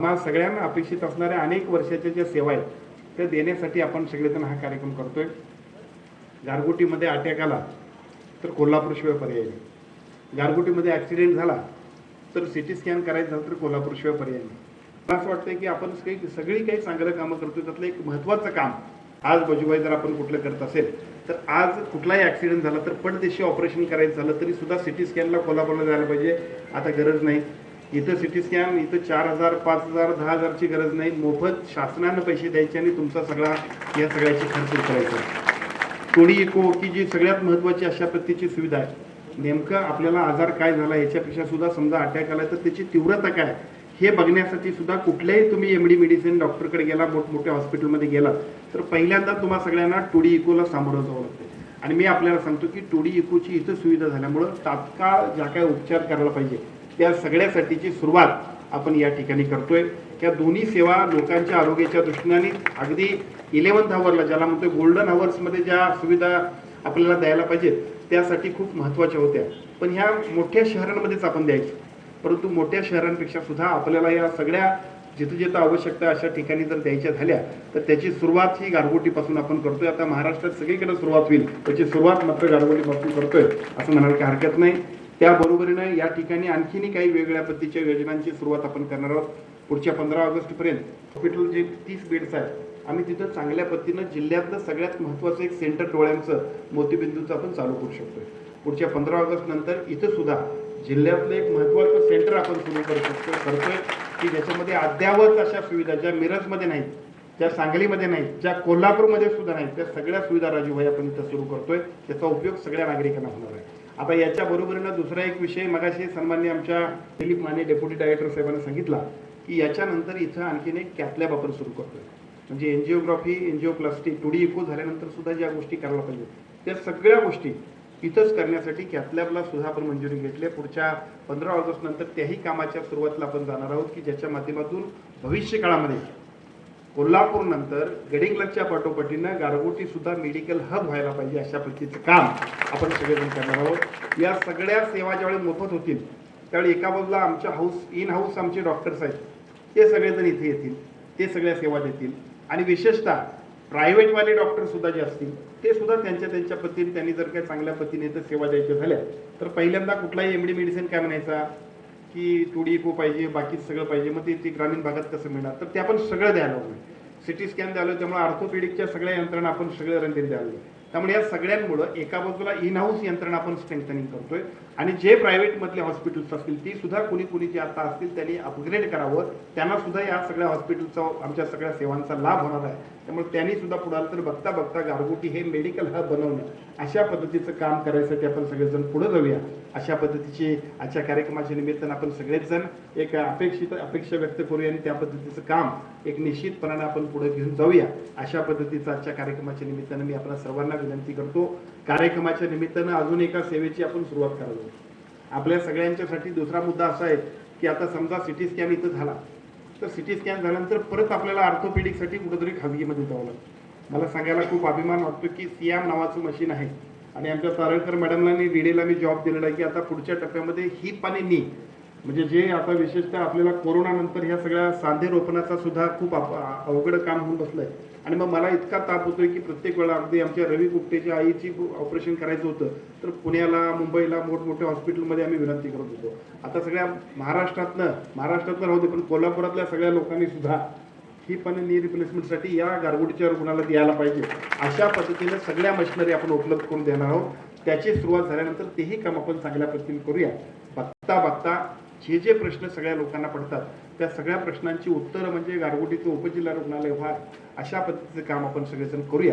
आम्हा सगळ्यांना अपेक्षित असणाऱ्या अनेक वर्षाच्या ज्या सेवा आहेत त्या देण्यासाठी आपण सगळेजण हा कार्यक्रम करतोय। गारगोटीमध्ये अटॅक आला तर कोल्हापूरशिवाय पर्याय नाही, गारगोटीमध्ये ॲक्सिडेंट झाला तर सिटी स्कॅन करायचं झालं तर कोल्हापूरशिवाय पर्याय नाही। मला असं वाटतं की आपण सगळी काही चांगलं कामं करतोय, त्यातलं एक महत्त्वाचं काम आज बजूभाई जर आपण कुठलं करत असेल तर आज कुठलाही ॲक्सिडेंट झाला तर पटदिशी ऑपरेशन करायचं झालं तरी सुद्धा सिटी स्कॅनला कोल्हापूरला जायला पाहिजे। आता गरज नाही, इथं सिटी स्कॅन इथं 4,000 5,000 10,000ची गरज नाही, मोफत शासनानं पैसे द्यायचे आणि तुमचा सगळा या सगळ्याची खर्च उचलायचा। टोडी इको की जी सगळ्यात महत्त्वाची अशा पद्धतीची सुविधा आहे। नेमकं आपल्याला आजार काय झाला याच्यापेक्षा सुद्धा समजा अटॅक आला तर त्याची तीव्रता काय हे बघण्यासाठी सुद्धा कुठल्याही तुम्ही एमडी मेडिसिन डॉक्टरकडे गेला, मोठमोठ्या हॉस्पिटलमध्ये गेला तर पहिल्यांदा तुम्हाला सगळ्यांना टोडी इकोला सामोरं जावं लागतं। आणि मी आपल्याला सांगतो की टोडी इकोची इथं सुविधा झाल्यामुळं तात्काळ ज्या काय उपचार करायला पाहिजे त्या सगळ्यासाठीची सुरुवात आपण या ठिकाणी करतोय। त्या दोन्ही सेवा लोकांच्या आरोग्याच्या दृष्टीने अगदी 11th आवरला ज्याला म्हणतोय गोल्डन आवर्समध्ये ज्या सुविधा आपल्याला द्यायला पाहिजेत त्यासाठी खूप महत्त्वाच्या होत्या, पण ह्या मोठ्या शहरांमध्येच आपण द्यायचं। परंतु मोठ्या शहरांपेक्षा सुद्धा आपल्याला या सगळ्या जिथं जिथं आवश्यकता अशा ठिकाणी जर द्यायच्या झाल्या तर त्याची सुरुवात ही गारगोटीपासून आपण करतोय। आता महाराष्ट्रात सगळीकडे सुरुवात होईल, त्याची सुरुवात मात्र गारगोटीपासून करतोय असं म्हणायला काही हरकत नाही। त्याबरोबरीने या ठिकाणी आणखीनही काही वेगवेगळ्या पद्धतीच्या योजनांची सुरुवात आपण करणार आहोत। पुढच्या 15 ऑगस्टपर्यंत हॉस्पिटल जे 30 बेड्स आहेत आम्ही तिथं चांगल्या पद्धतीनं जिल्ह्यातलं सगळ्यात महत्त्वाचं एक सेंटर डोळ्यांचं मोतीबिंदूचं आपण चालू करू शकतोय। पुढच्या 15 ऑगस्ट नंतर इथं सुद्धा जिल्ह्यातलं एक महत्त्वाचं सेंटर आपण सुरू करतोय की ज्याच्यामध्ये अद्यावत अशा सुविधा ज्या मिरजमध्ये नाहीत, ज्या सांगलीमध्ये नाहीत, ज्या कोल्हापूरमध्ये सुद्धा नाहीत, त्या सगळ्या सुविधा राजूभाई आपण इथं सुरू करतोय। त्याचा उपयोग सगळ्या नागरिकांना होणार आहे। आता याच्या बरोबरीनं दुसरा एक विषय मगाशी सन्माननीय आमच्या दिलीप माने डेप्युटी डायरेक्टर साहेबांनी सांगितला की याच्यानंतर इथं आणखीन एक कॅथलॅब आपण सुरू करतोय। म्हणजे एन्जिओग्राफी, एन्जिओप्लास्टी, टोडी इको झाल्यानंतर सुद्धा ज्या गोष्टी करायला पाहिजे त्या सगळ्या गोष्टी इथंच करण्यासाठी कॅथलॅबला सुद्धा आपण मंजुरी घेतली। पुढच्या 15 ऑगस्ट नंतर त्याही कामाच्या सुरुवातीला आपण जाणार आहोत की ज्याच्या माध्यमातून भविष्य काळामध्ये कोल्हापूर नंतर गडिंग्लजच्या पाठोपाठीनं गारगोटी सुद्धा मेडिकल हब व्हायला पाहिजे अशा पद्धतीचं काम आपण सगळेजण करणार आहोत। या सगळ्या सेवा ज्यावेळी मोफत होतील त्यावेळी एका बाजूला आमच्या इन हाऊस आमचे डॉक्टर्स आहेत ते सगळेजण इथे येतील, ते सगळ्या सेवा देतील आणि विशेषतः प्रायव्हेटवाले डॉक्टर सुद्धा जे असतील ते सुद्धा त्यांच्या पद्धतीने त्यांनी जर काही चांगल्या पद्धतीने इथं सेवा द्यायच्या झाल्या तर पहिल्यांदा कुठलाही एमडी मेडिसिन काय म्हणायचा की टोडी इको पाहिजे, बाकी सगळं पाहिजे, मग ते ग्रामीण भागात कसं मिळणार, तर ते आपण सगळं द्यायला हवं। सिटी स्कॅन द्यायला, त्यामुळे ऑर्थोपेडिकच्या सगळ्या यंत्रणा आपण सगळं रणनीती द्यावी। त्यामुळे या सगळ्यांमुळं एका बाजूला इन हाऊस यंत्रणा आपण स्ट्रेंथनिंग करतोय आणि जे प्रायव्हेटमधले हॉस्पिटल्स असतील ती सुद्धा कुणी जे आता असतील त्यांनी अपग्रेड करावं, त्यांना सुद्धा या सगळ्या हॉस्पिटलचा आमच्या सगळ्या सेवांचा लाभ होणार आहे। त्यामुळे त्यांनी सुद्धा पुढे तर बघता बघता गारगोटी हे मेडिकल हब बनवणं अशा पद्धतीचं काम करायसाठी आपण सगळेजण पुढे जाऊया। अशा पद्धतीची आजच्या कार्यक्रमाच्या निमित्तानं आपण सगळेच जण एक अपेक्षा व्यक्त करूया आणि त्या पद्धतीचं काम एक निश्चितपणाने आपण पुढे घेऊन जाऊया। अशा पद्धतीचं आजच्या कार्यक्रमाच्या निमित्तानं मी आपल्या सर्वांना विनंती करतो। कार्यक्रमाच्या निमित्तानं अजून एका सेवेची आपण सुरुवात करावी। आपल्या सगळ्यांच्यासाठी दुसरा मुद्दा असा आहे की आता समजा सिटी स्कॅन इथं झाला तर सिटी स्कॅन झाल्यानंतर परत आपल्याला ऑर्थोपेडिकसाठी कुठेतरी खाजगीमध्ये जावं लागतं। मला सांगायला खूप अभिमान वाटतो की सियाम नावाचं मशीन आहे आणि आमच्या तारळकर मॅडमला आणि डीडेला मी जॉब दिलेला आहे की आता पुढच्या टप्प्यामध्ये हिप आणि नी म्हणजे जे आता विशेषतः आपल्याला कोरोना नंतर ह्या सगळ्या सांधे रोपणाचा सुद्धा खूप अवघड काम होऊन बसलंय आणि मग मला इतका ताप होतोय की प्रत्येक वेळा अगदी आमच्या रवी गुप्तेच्या आईची ऑपरेशन करायचं होतं तर पुण्याला, मुंबईला मोठमोठ्या हॉस्पिटलमध्ये आम्ही विनंती करत होतो। आता सगळ्या महाराष्ट्रातनं राहू दे पण कोल्हापुरातल्या सगळ्या लोकांनी सुद्धा हिप आणि नी रिप्लेसमेंटसाठी या गारगोटीच्या रुग्णालयात यायला पाहिजे। अशा पद्धतीने सगळ्या मशिनरी आपण उपलब्ध करून देणार आहोत। त्याची सुरुवात झाल्यानंतर तेही काम आपण चांगल्या पद्धतीने करूया। बघता जे प्रश्न सगळ्या लोकांना पडतात त्या सगळ्या प्रश्नांची उत्तरं म्हणजे गारगोटीचं उपजिल्हा रुग्णालय व्हा अशा पद्धतीचं काम आपण सगळेजण करूया।